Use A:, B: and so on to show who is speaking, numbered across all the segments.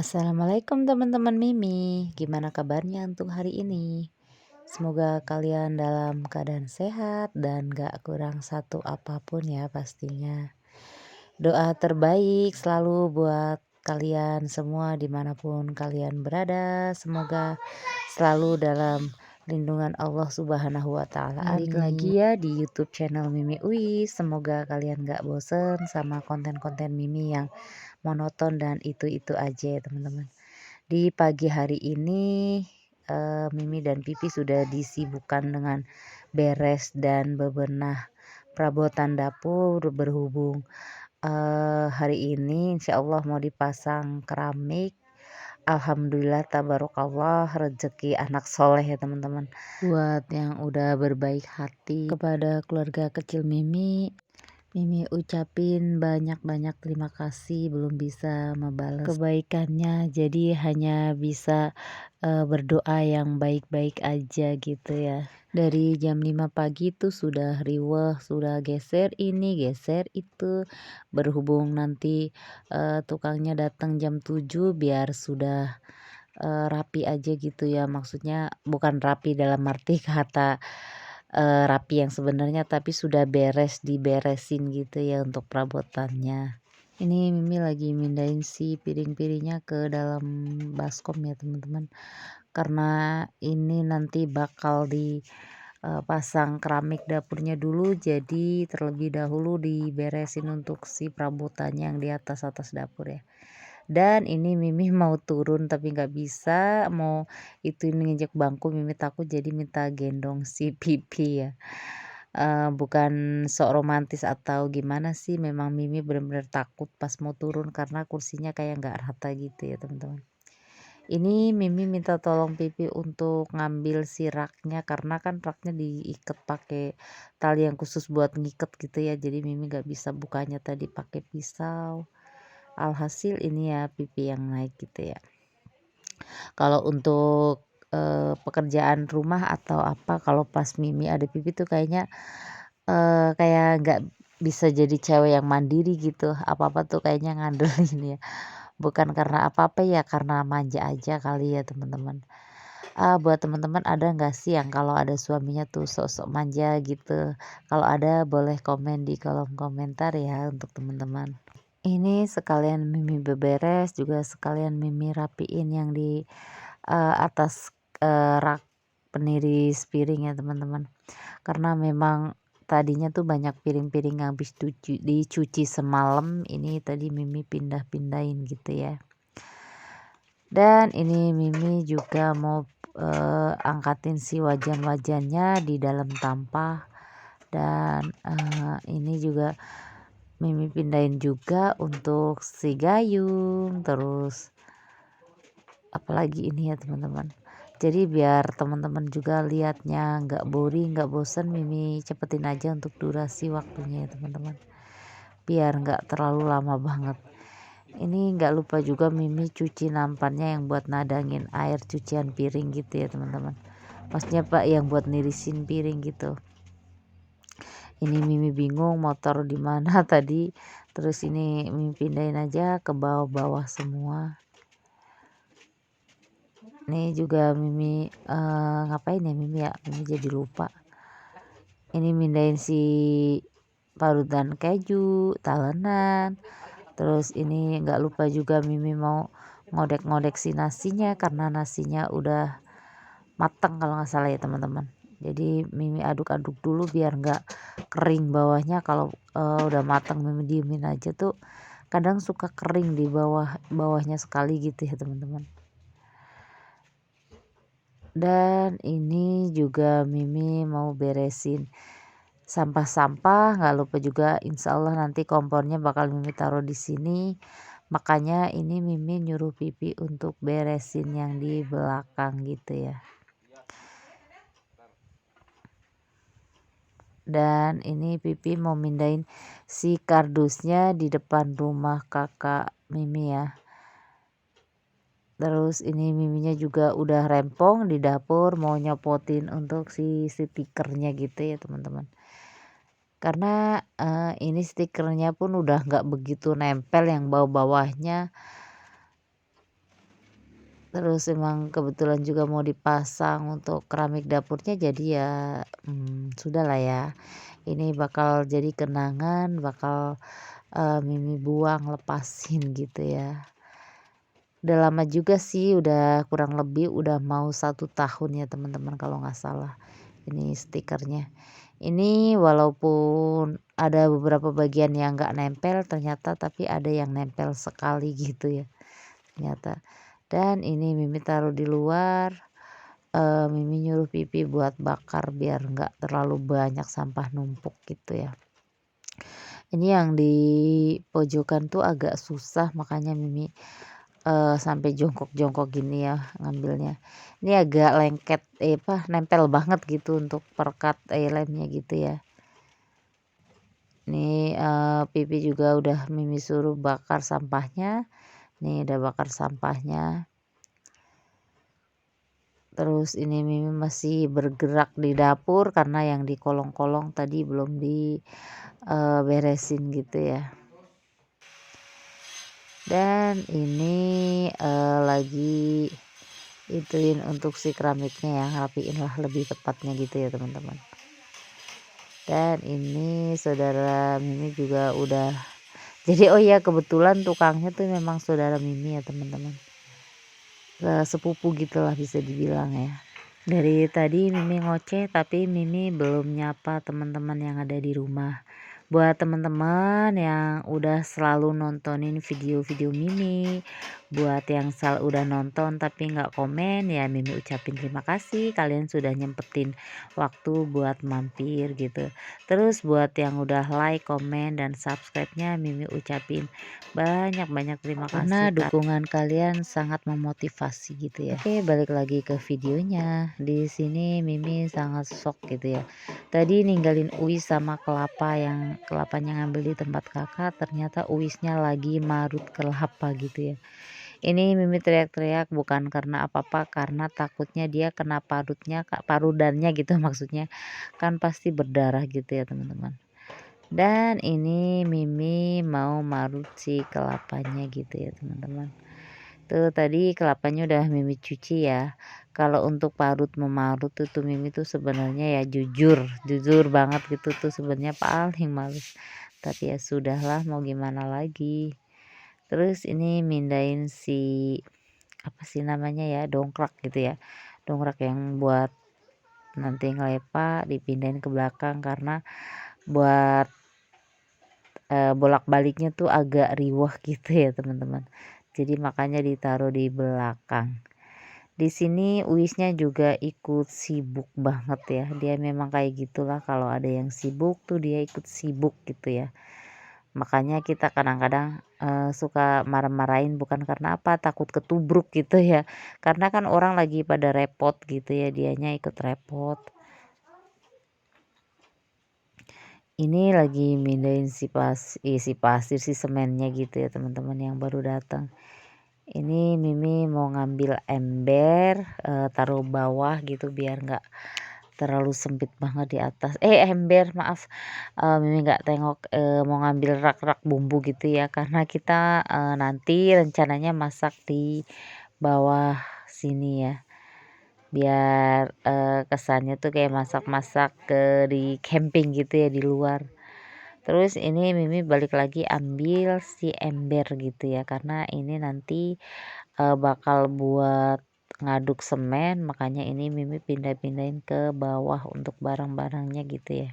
A: Assalamualaikum teman-teman Mimi, gimana kabarnya untuk hari ini? Semoga kalian dalam keadaan sehat dan gak kurang satu apapun ya pastinya. Doa terbaik selalu buat kalian semua dimanapun kalian berada. Semoga selalu dalam lindungan Allah Subhanahu wa Ta'ala. Balik lagi ya di YouTube channel Mimi Uis. Semoga kalian gak bosen sama konten-konten Mimi yang monoton dan itu aja ya teman-teman. Di pagi hari ini Mimi dan Pipi sudah disibukkan dengan beres dan bebenah perabotan dapur berhubung hari ini insya Allah mau dipasang keramik. Alhamdulillah tabarokallah rezeki anak soleh ya teman-teman. Buat yang udah berbaik hati kepada keluarga kecil Mimi ucapin banyak-banyak terima kasih, belum bisa membalas kebaikannya, jadi hanya bisa berdoa yang baik-baik aja gitu ya. Dari jam 5 pagi tuh sudah riweh, sudah geser ini, geser itu, berhubung nanti tukangnya datang jam 7 biar sudah rapi aja gitu ya, maksudnya bukan rapi dalam arti kata rapi yang sebenarnya, tapi sudah diberesin gitu ya untuk perabotannya. Ini Mimi lagi mindahin si piring-piringnya ke dalam baskom ya teman-teman, karena ini nanti bakal pasang keramik dapurnya dulu, jadi terlebih dahulu diberesin untuk si perabotannya yang di atas dapur ya. Dan ini Mimi mau turun tapi nggak bisa, mau itu nginjek bangku Mimi takut, jadi minta gendong si Pipi ya. Bukan sok romantis atau gimana sih, memang Mimi bener-bener takut pas mau turun karena kursinya kayak nggak rata gitu ya teman-teman. Ini Mimi minta tolong Pipi untuk ngambil si raknya karena kan raknya diikat pakai tali yang khusus buat ngiket gitu ya, jadi Mimi nggak bisa bukanya tadi pakai pisau. Alhasil ini ya Pipi yang naik gitu ya. Kalau untuk pekerjaan rumah atau apa, kalau pas Mimi ada Pipi tuh kayaknya kayak nggak bisa jadi cewek yang mandiri gitu, apa-apa tuh kayaknya ngandelin ya. Bukan karena apa-apa ya, karena manja aja kali ya teman-teman. Buat teman-teman ada nggak sih yang kalau ada suaminya tuh sok-sok manja gitu? Kalau ada boleh komen di kolom komentar ya untuk teman-teman. Ini sekalian Mimi beberes, juga sekalian Mimi rapiin yang di atas rak peniris piring ya teman-teman. Karena memang tadinya tuh banyak piring-piring yang habis dicuci semalam, ini tadi Mimi pindah-pindahin gitu ya. Dan ini Mimi juga mau angkatin si wajan-wajannya di dalam tampah. Dan ini juga Mimi pindahin juga untuk si gayung, terus apalagi ini ya teman-teman. Jadi biar teman-teman juga lihatnya nggak boring, nggak bosan, Mimi cepetin aja untuk durasi waktunya ya teman-teman. Biar nggak terlalu lama banget. Ini nggak lupa juga Mimi cuci nampannya yang buat nadangin air cucian piring gitu ya teman-teman. Maksudnya Pak yang buat nirisin piring gitu. Ini Mimi bingung mau taruh di mana tadi, terus ini Mimi pindahin aja ke bawah-bawah semua. Ini juga Mimi ngapain ya Mimi ya, Mimi jadi lupa. Ini mindahin si parutan keju, talenan, terus ini nggak lupa juga Mimi mau ngodek-ngodek si nasinya karena nasinya udah mateng kalau nggak salah ya teman-teman. Jadi Mimi aduk-aduk dulu biar nggak kering bawahnya. Kalau udah matang Mimi diemin aja tuh kadang suka kering di bawahnya sekali gitu ya teman-teman. Dan ini juga Mimi mau beresin sampah-sampah, nggak lupa juga insya Allah nanti kompornya bakal Mimi taruh di sini. Makanya ini Mimi nyuruh Pipi untuk beresin yang di belakang gitu ya. Dan ini Pipi mau mindahin si kardusnya di depan rumah kakak Mimi ya. Terus ini Miminya juga udah rempong di dapur mau nyopotin untuk si stikernya gitu ya teman-teman. Karena ini stikernya pun udah nggak begitu nempel, yang bawah-bawahnya Terus emang kebetulan juga mau dipasang untuk keramik dapurnya, jadi ya, sudahlah ya, ini bakal jadi kenangan, bakal, Mimi buang, lepasin gitu ya. Udah lama juga sih, udah kurang lebih udah mau 1 tahun ya teman-teman kalau nggak salah, ini stikernya. Ini walaupun ada beberapa bagian yang nggak nempel ternyata, tapi ada yang nempel sekali gitu ya ternyata. Dan ini Mimi taruh di luar, Mimi nyuruh Pipi buat bakar biar nggak terlalu banyak sampah numpuk gitu ya. Ini yang di pojokan tuh agak susah, makanya Mimi, sampai jongkok-jongkok gini ya ngambilnya. Ini agak lengket, nempel banget gitu untuk perekat, lemnya gitu ya. Nih, Pipi juga udah Mimi suruh bakar sampahnya. Nih udah bakar sampahnya. Terus ini Mimi masih bergerak di dapur karena yang di kolong-kolong tadi belum beresin gitu ya. Dan ini, lagi ituin untuk si keramiknya ya, ngerapiin lah lebih tepatnya gitu ya teman-teman. Dan ini saudara Mimi juga udah jadi, oh iya kebetulan tukangnya tuh memang saudara Mimi ya teman-teman. Sepupu gitulah bisa dibilang ya. Dari tadi Mimi ngoceh tapi Mimi belum nyapa teman-teman yang ada di rumah. Buat teman-teman yang udah selalu nontonin video-video Mimi, buat yang udah nonton tapi nggak komen ya Mimi ucapin terima kasih, kalian sudah nyempetin waktu buat mampir gitu. Terus buat yang udah like, komen, dan subscribe-nya Mimi ucapin banyak-banyak terima kasih karena dukungan kalian sangat memotivasi gitu ya. Oke, balik lagi ke videonya. Di sini Mimi sangat shock gitu ya. Tadi ninggalin Uis sama kelapanya ngambil di tempat kakak, ternyata Uisnya lagi marut kelapa gitu ya. Ini Mimi teriak-teriak bukan karena apa-apa, karena takutnya dia kena parudannya gitu maksudnya, kan pasti berdarah gitu ya teman-teman. Dan ini Mimi mau marut si kelapanya gitu ya teman-teman. Tuh tadi kelapanya udah Mimi cuci ya. Kalau untuk parut memarut tuh Mimi tuh sebenarnya ya jujur banget gitu tuh sebenarnya paling males. Tapi ya sudahlah mau gimana lagi. Terus ini mindahin si apa sih namanya ya, dongkrak gitu ya. Dongkrak yang buat nanti ngelepa dipindahin ke belakang karena buat bolak-baliknya tuh agak riwah gitu ya teman-teman. Jadi makanya ditaruh di belakang. Di sini Uisnya juga ikut sibuk banget ya. Dia memang kayak gitulah, kalau ada yang sibuk tuh dia ikut sibuk gitu ya. Makanya kita kadang-kadang suka marah-marahin bukan karena apa, takut ketubruk gitu ya. Karena kan orang lagi pada repot gitu ya, dianya ikut repot. Ini lagi mindahin si pasir, si semennya gitu ya teman-teman yang baru datang. Ini Mimi mau ngambil ember, taruh bawah gitu biar nggak terlalu sempit banget di atas. Ember maaf, Mimi nggak tengok, mau ngambil rak-rak bumbu gitu ya karena kita, nanti rencananya masak di bawah sini ya. Biar, kesannya tuh kayak masak-masak di camping gitu ya di luar. Terus ini Mimi balik lagi ambil si ember gitu ya karena ini nanti, bakal buat ngaduk semen, makanya ini Mimi pindah-pindahin ke bawah untuk barang-barangnya gitu ya.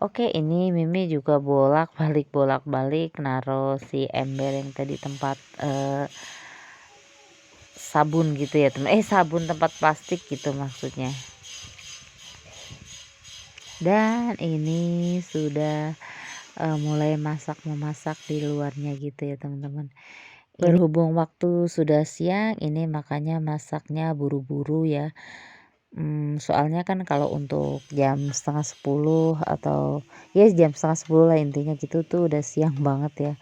A: Oke, ini Mimi juga bolak-balik naruh si ember yang tadi tempat, sabun gitu ya sabun tempat plastik gitu maksudnya. Dan ini sudah, mulai memasak di luarnya gitu ya teman-teman. Berhubung waktu sudah siang ini makanya masaknya buru-buru ya. Soalnya kan kalau untuk jam 9:30 atau ya jam 9:30 lah intinya gitu tuh udah siang banget ya.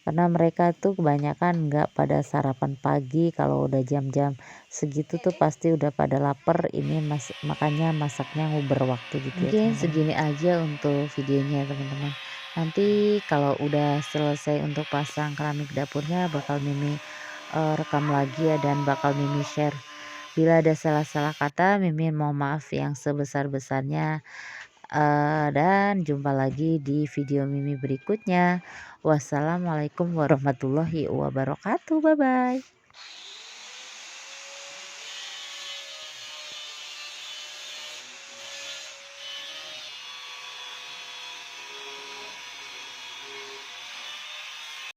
A: Karena mereka tuh kebanyakan nggak pada sarapan pagi, kalau udah jam-jam segitu tuh pasti udah pada lapar, ini makanya masaknya nguber waktu gitu ya. Mungkin segini aja untuk videonya teman-teman. Nanti kalau udah selesai untuk pasang keramik dapurnya bakal Mimi, rekam lagi ya dan bakal Mimi share. Bila ada salah-salah kata Mimin mohon maaf yang sebesar-besarnya, dan jumpa lagi di video Mimi berikutnya. Wassalamualaikum warahmatullahi wabarakatuh, bye-bye.